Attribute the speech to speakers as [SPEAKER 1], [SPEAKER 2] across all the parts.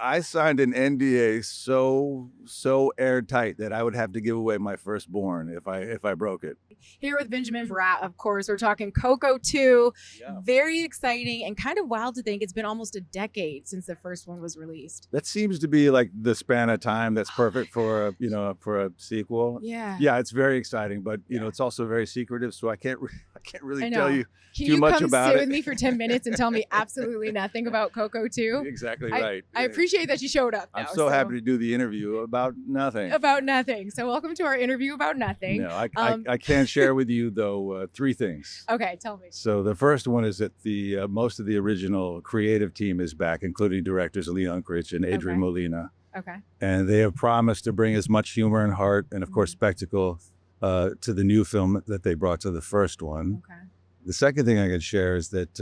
[SPEAKER 1] I signed an NDA so airtight that I would have to give away my firstborn if I broke it.
[SPEAKER 2] Here with Benjamin Bratt, of course, we're talking Coco 2.
[SPEAKER 1] Yeah.
[SPEAKER 2] Very exciting and kind of wild to think it's been almost a decade since the first one was released.
[SPEAKER 1] That seems to be like the span of time that's perfect for a sequel.
[SPEAKER 2] Yeah.
[SPEAKER 1] Yeah, it's very exciting, but
[SPEAKER 2] Yeah.
[SPEAKER 1] it's also very secretive, so I can't really
[SPEAKER 2] I know.
[SPEAKER 1] tell you
[SPEAKER 2] Can
[SPEAKER 1] too
[SPEAKER 2] you
[SPEAKER 1] much
[SPEAKER 2] come
[SPEAKER 1] about
[SPEAKER 2] sit
[SPEAKER 1] it.
[SPEAKER 2] with me for 10 minutes and tell me absolutely nothing about Coco 2?
[SPEAKER 1] Exactly right.
[SPEAKER 2] I appreciate that you showed up.
[SPEAKER 1] I'm
[SPEAKER 2] Though,
[SPEAKER 1] so happy to do the interview about nothing.
[SPEAKER 2] About nothing. So welcome to our interview about nothing.
[SPEAKER 1] No, I can share with you though 3 things.
[SPEAKER 2] Okay, tell me.
[SPEAKER 1] So the first one is that the most of the original creative team is back, including directors Leon Critch and Adrian
[SPEAKER 2] Okay.
[SPEAKER 1] Molina,
[SPEAKER 2] Okay.
[SPEAKER 1] and they have promised to bring as much humor and heart and of course spectacle to the new film that they brought to the first one.
[SPEAKER 2] Okay.
[SPEAKER 1] The second thing I can share is that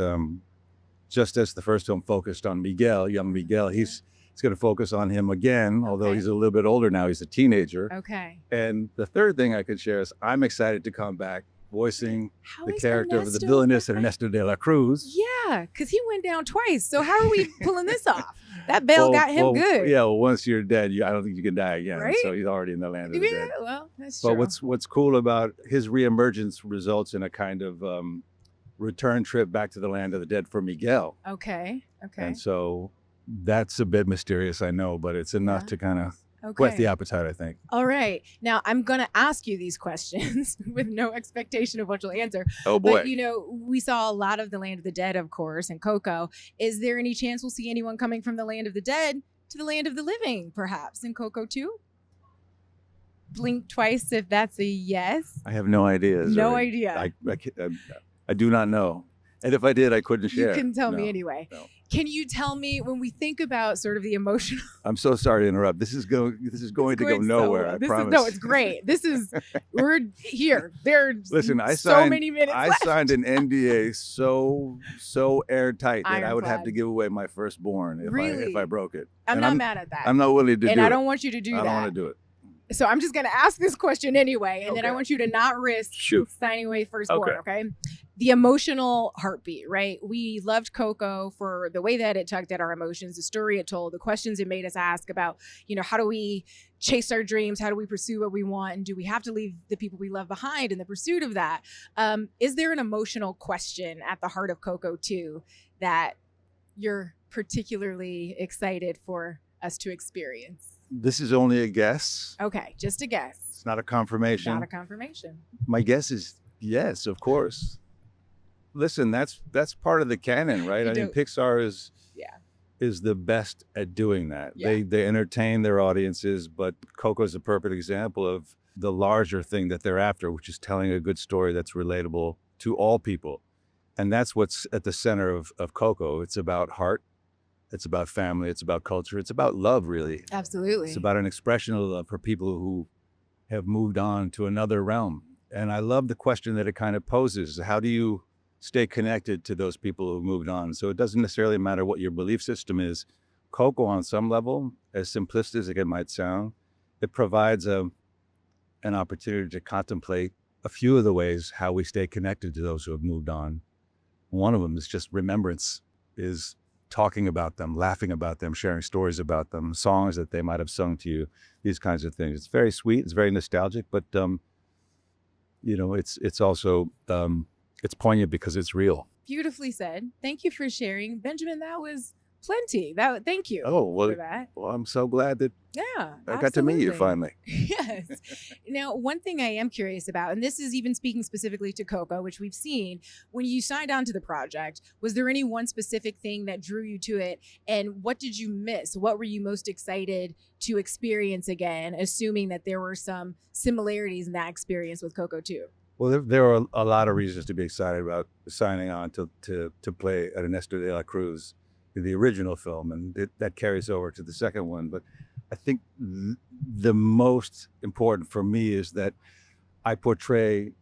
[SPEAKER 1] just as the first film focused on Miguel, young Miguel, he's going to focus on him again, although
[SPEAKER 2] Okay.
[SPEAKER 1] he's a little bit older now. He's a teenager.
[SPEAKER 2] Okay.
[SPEAKER 1] And the third thing I could share is I'm excited to come back voicing
[SPEAKER 2] How
[SPEAKER 1] the
[SPEAKER 2] is
[SPEAKER 1] character of the
[SPEAKER 2] Ernesto
[SPEAKER 1] villainous
[SPEAKER 2] back?
[SPEAKER 1] Ernesto De La Cruz.
[SPEAKER 2] Yeah, because he went down twice. So how are we pulling this off? That bell got him good.
[SPEAKER 1] Yeah, well, once you're dead, I don't think you can die again.
[SPEAKER 2] Right?
[SPEAKER 1] So he's already in the land of the
[SPEAKER 2] Yeah,
[SPEAKER 1] dead.
[SPEAKER 2] well, that's
[SPEAKER 1] But
[SPEAKER 2] true.
[SPEAKER 1] what's cool about his reemergence results in a kind of return trip back to the land of the dead for Miguel.
[SPEAKER 2] Okay. Okay.
[SPEAKER 1] And so that's a bit mysterious, I know, but it's enough
[SPEAKER 2] Yeah.
[SPEAKER 1] to kind of
[SPEAKER 2] Okay.
[SPEAKER 1] whet the appetite, I think.
[SPEAKER 2] All right. Now I'm going to ask you these questions with no expectation of what you'll answer.
[SPEAKER 1] Oh boy.
[SPEAKER 2] But, we saw a lot of the Land of the Dead, of course, and Coco. Is there any chance we'll see anyone coming from the Land of the Dead to the Land of the Living, perhaps, in Coco 2? Blink twice if that's a yes.
[SPEAKER 1] I have no idea.
[SPEAKER 2] No
[SPEAKER 1] Zuri.
[SPEAKER 2] idea.
[SPEAKER 1] I do not know. And if I did, I couldn't share.
[SPEAKER 2] You can tell me
[SPEAKER 1] No,
[SPEAKER 2] anyway.
[SPEAKER 1] no.
[SPEAKER 2] Can you tell me when we think about sort of the emotional?
[SPEAKER 1] I'm so sorry to interrupt. This is going to go
[SPEAKER 2] Going so
[SPEAKER 1] nowhere,
[SPEAKER 2] well.
[SPEAKER 1] I
[SPEAKER 2] This
[SPEAKER 1] promise.
[SPEAKER 2] No, it's great. We're here. There's
[SPEAKER 1] Listen, I
[SPEAKER 2] so
[SPEAKER 1] signed-
[SPEAKER 2] many minutes
[SPEAKER 1] I
[SPEAKER 2] left.
[SPEAKER 1] signed an NDA so airtight that I would have
[SPEAKER 2] Ironclad.
[SPEAKER 1] to give away my firstborn if
[SPEAKER 2] Really?
[SPEAKER 1] I broke it.
[SPEAKER 2] I'm
[SPEAKER 1] And
[SPEAKER 2] not mad at that.
[SPEAKER 1] I'm not willing to
[SPEAKER 2] and
[SPEAKER 1] do
[SPEAKER 2] I
[SPEAKER 1] it.
[SPEAKER 2] don't want you to do
[SPEAKER 1] I
[SPEAKER 2] that.
[SPEAKER 1] don't want to do it.
[SPEAKER 2] So I'm just going to ask this question anyway, and then I
[SPEAKER 1] Okay.
[SPEAKER 2] want you to not risk
[SPEAKER 1] Shoot.
[SPEAKER 2] signing away firstborn,
[SPEAKER 1] Okay.
[SPEAKER 2] okay? The emotional heartbeat, right? We loved Coco for the way that it tugged at our emotions, the story it told, the questions it made us ask about, how do we chase our dreams? How do we pursue what we want? And do we have to leave the people we love behind in the pursuit of that? Is there an emotional question at the heart of Coco 2 that you're particularly excited for us to experience?
[SPEAKER 1] This is only a guess.
[SPEAKER 2] Okay, just a guess.
[SPEAKER 1] It's not a confirmation.
[SPEAKER 2] Not a confirmation.
[SPEAKER 1] My guess is yes, of course. Listen, that's part of the canon, right?
[SPEAKER 2] You
[SPEAKER 1] I mean,
[SPEAKER 2] don't-
[SPEAKER 1] Pixar
[SPEAKER 2] Yeah.
[SPEAKER 1] is the best at doing that.
[SPEAKER 2] Yeah.
[SPEAKER 1] They entertain their audiences, but Coco is a perfect example of the larger thing that they're after, which is telling a good story that's relatable to all people. And that's what's at the center of Coco. It's about heart. It's about family. It's about culture. It's about love, really.
[SPEAKER 2] Absolutely.
[SPEAKER 1] It's about an expression of love for people who have moved on to another realm. And I love the question that it kind of poses. How do you stay connected to those people who moved on? So it doesn't necessarily matter what your belief system is. Coco, on some level, as simplistic as it might sound, it provides an opportunity to contemplate a few of the ways how we stay connected to those who have moved on. One of them is just remembrance, is talking about them, laughing about them, sharing stories about them, songs that they might have sung to you, these kinds of things. It's very sweet. It's very nostalgic, but it's also it's poignant because it's real.
[SPEAKER 2] Beautifully said. Thank you for sharing. Benjamin, that was plenty. Thank you
[SPEAKER 1] Oh, well,
[SPEAKER 2] for that.
[SPEAKER 1] well, I'm so glad that
[SPEAKER 2] Yeah.
[SPEAKER 1] I got to meet you
[SPEAKER 2] absolutely.
[SPEAKER 1] finally.
[SPEAKER 2] Yes. Now, one thing I am curious about, and this is even speaking specifically to Coco, which we've seen, when you signed on to the project, was there any one specific thing that drew you to it? And what did you miss? What were you most excited to experience again, assuming that there were some similarities in that experience with Coco too?
[SPEAKER 1] Well, there are a lot of reasons to be excited about signing on to play Ernesto De La Cruz in the original film, and that carries over to the second one. But I think the most important for me is that I portray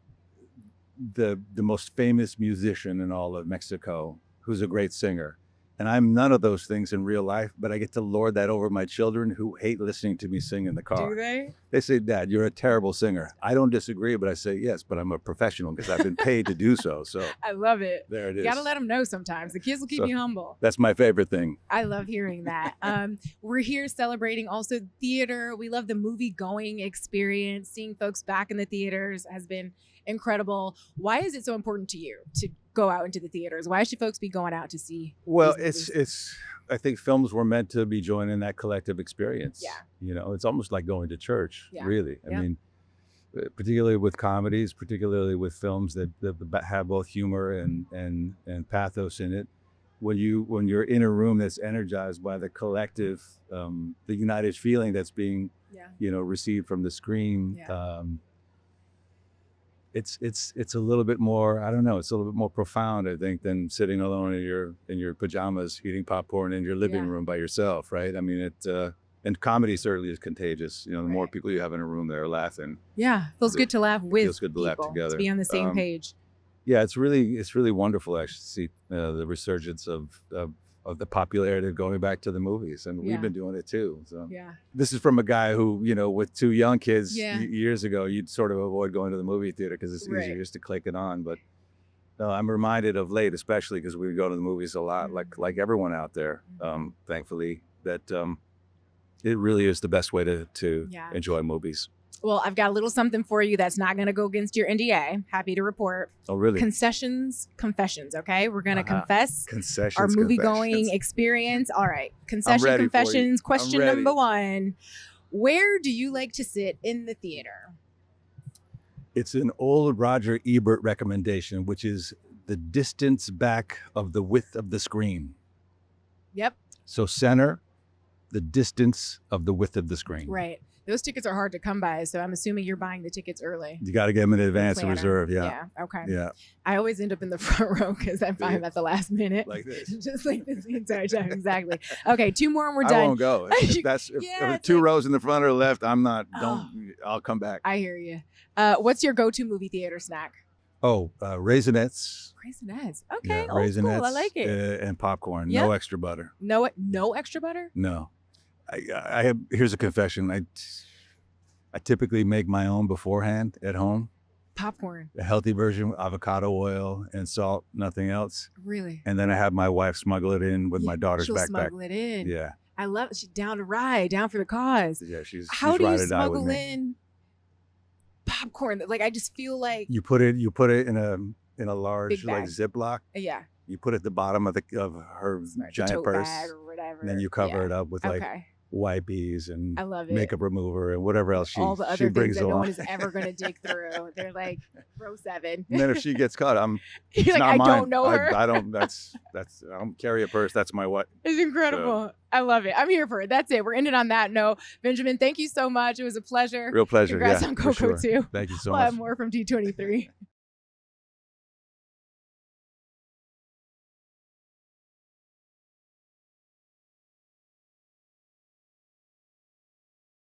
[SPEAKER 1] the most famous musician in all of Mexico, who's a great singer. And I'm none of those things in real life, but I get to lord that over my children who hate listening to me sing in the car.
[SPEAKER 2] Do they?
[SPEAKER 1] They say, Dad, you're a terrible singer. I don't disagree, but I say, yes, but I'm a professional because I've been paid to do so. So
[SPEAKER 2] I love it.
[SPEAKER 1] there it is.
[SPEAKER 2] You gotta let them know sometimes. The kids will keep
[SPEAKER 1] So-
[SPEAKER 2] you humble.
[SPEAKER 1] That's my favorite thing.
[SPEAKER 2] I love hearing that. We're here celebrating also theater. We love the movie going experience. Seeing folks back in the theaters has been incredible. Why is it so important to you to go out into the theaters? Why should folks be going out to see?
[SPEAKER 1] Well,
[SPEAKER 2] these movies?
[SPEAKER 1] it's. I think films were meant to be joining that collective experience.
[SPEAKER 2] Yeah.
[SPEAKER 1] You know, it's almost like going to church,
[SPEAKER 2] Yeah.
[SPEAKER 1] really. I
[SPEAKER 2] Yeah.
[SPEAKER 1] mean, particularly with comedies, particularly with films that have both humor and pathos in it. When you're in a room that's energized by the collective, the united feeling that's being,
[SPEAKER 2] Yeah.
[SPEAKER 1] received from the screen.
[SPEAKER 2] Yeah.
[SPEAKER 1] It's a little bit more, I don't know, it's a little bit more profound, I think, than sitting alone in your pajamas eating popcorn in your living
[SPEAKER 2] Yeah.
[SPEAKER 1] room by yourself, right? I mean, and comedy certainly is contagious. The more
[SPEAKER 2] Right.
[SPEAKER 1] people you have in a room that are laughing.
[SPEAKER 2] Yeah. Feels good to laugh with
[SPEAKER 1] feels good to laugh
[SPEAKER 2] people,
[SPEAKER 1] together.
[SPEAKER 2] to be on the same page.
[SPEAKER 1] Yeah, it's really wonderful actually to see the resurgence of the popularity of going back to the movies, and
[SPEAKER 2] Yeah.
[SPEAKER 1] we've been doing it too. So
[SPEAKER 2] Yeah.
[SPEAKER 1] this is from a guy who, with two young kids
[SPEAKER 2] Yeah.
[SPEAKER 1] years ago, you'd sort of avoid going to the movie theater because it's
[SPEAKER 2] Right.
[SPEAKER 1] easier just to click it on. But no, I'm reminded of late, especially because we go to the movies a lot, like everyone out there, thankfully, that it really is the best way to
[SPEAKER 2] Yeah.
[SPEAKER 1] enjoy movies.
[SPEAKER 2] Well, I've got a little something for you that's not going to go against your NDA. Happy to report.
[SPEAKER 1] Oh, really?
[SPEAKER 2] Confessions. Okay, we're going to confess
[SPEAKER 1] Concessions.
[SPEAKER 2] our movie going
[SPEAKER 1] confessions.
[SPEAKER 2] experience. All right,
[SPEAKER 1] ready
[SPEAKER 2] confession
[SPEAKER 1] for you.
[SPEAKER 2] confessions.
[SPEAKER 1] I'm
[SPEAKER 2] Question
[SPEAKER 1] ready.
[SPEAKER 2] number 1: where do you like to sit in the theater?
[SPEAKER 1] It's an old Roger Ebert recommendation, which is the distance back of the width of the screen.
[SPEAKER 2] Yep.
[SPEAKER 1] So center, the distance of the width of the screen.
[SPEAKER 2] Right. Those tickets are hard to come by, so I'm assuming you're buying the tickets early.
[SPEAKER 1] You got to get them in advance and
[SPEAKER 2] Planner.
[SPEAKER 1] reserve. Yeah.
[SPEAKER 2] Okay.
[SPEAKER 1] Yeah.
[SPEAKER 2] I always end up in the front row because I find them at the last minute.
[SPEAKER 1] Like this.
[SPEAKER 2] Just like this the entire time. Exactly. Okay, 2 more and we're
[SPEAKER 1] I
[SPEAKER 2] done.
[SPEAKER 1] won't go. If
[SPEAKER 2] Yeah,
[SPEAKER 1] if
[SPEAKER 2] it's
[SPEAKER 1] two
[SPEAKER 2] like-
[SPEAKER 1] rows in the front or left, I'm not.
[SPEAKER 2] Oh.
[SPEAKER 1] I'll come back.
[SPEAKER 2] I hear you. What's your go-to movie theater snack?
[SPEAKER 1] Raisinets.
[SPEAKER 2] Raisinets. Okay,
[SPEAKER 1] Yeah,
[SPEAKER 2] old school. I
[SPEAKER 1] Raisinets,
[SPEAKER 2] like it.
[SPEAKER 1] and popcorn.
[SPEAKER 2] Yeah.
[SPEAKER 1] No extra butter.
[SPEAKER 2] No extra butter?
[SPEAKER 1] No. I have. Here's a confession. I typically make my own beforehand at home.
[SPEAKER 2] Popcorn.
[SPEAKER 1] A healthy version, avocado oil and salt, nothing else.
[SPEAKER 2] Really?
[SPEAKER 1] And then I have my wife smuggle it in with my daughter's
[SPEAKER 2] She'll
[SPEAKER 1] backpack.
[SPEAKER 2] smuggle it in.
[SPEAKER 1] Yeah.
[SPEAKER 2] I love it. She's down to ride, down for the cause.
[SPEAKER 1] Yeah, she's
[SPEAKER 2] How do you
[SPEAKER 1] ride or die with
[SPEAKER 2] smuggle
[SPEAKER 1] me.
[SPEAKER 2] in popcorn? Like, I just feel like,
[SPEAKER 1] You put it in a large
[SPEAKER 2] Big bag.
[SPEAKER 1] like Ziploc.
[SPEAKER 2] yeah.
[SPEAKER 1] You put it at the bottom of her
[SPEAKER 2] Smart. The
[SPEAKER 1] giant
[SPEAKER 2] tote
[SPEAKER 1] purse.
[SPEAKER 2] bag or whatever.
[SPEAKER 1] And then you cover
[SPEAKER 2] Yeah.
[SPEAKER 1] it up with like
[SPEAKER 2] Okay.
[SPEAKER 1] wipes and
[SPEAKER 2] I love it.
[SPEAKER 1] makeup remover and whatever else
[SPEAKER 2] All the
[SPEAKER 1] she
[SPEAKER 2] other things
[SPEAKER 1] brings
[SPEAKER 2] that no
[SPEAKER 1] along.
[SPEAKER 2] one is ever going to dig through. They're like, row 7.
[SPEAKER 1] And then if she gets caught,
[SPEAKER 2] You're
[SPEAKER 1] it's
[SPEAKER 2] like,
[SPEAKER 1] not
[SPEAKER 2] I
[SPEAKER 1] mine.
[SPEAKER 2] don't know her.
[SPEAKER 1] I don't. I don't carry a purse. That's my what.
[SPEAKER 2] It's incredible. I love it. I'm here for it. That's it. We're ending on that note. Benjamin, thank you so much. It was a pleasure.
[SPEAKER 1] Real pleasure.
[SPEAKER 2] Congrats
[SPEAKER 1] yeah,
[SPEAKER 2] on
[SPEAKER 1] for
[SPEAKER 2] Coco
[SPEAKER 1] sure.
[SPEAKER 2] too.
[SPEAKER 1] Thank you so
[SPEAKER 2] We'll
[SPEAKER 1] much.
[SPEAKER 2] have more from D23.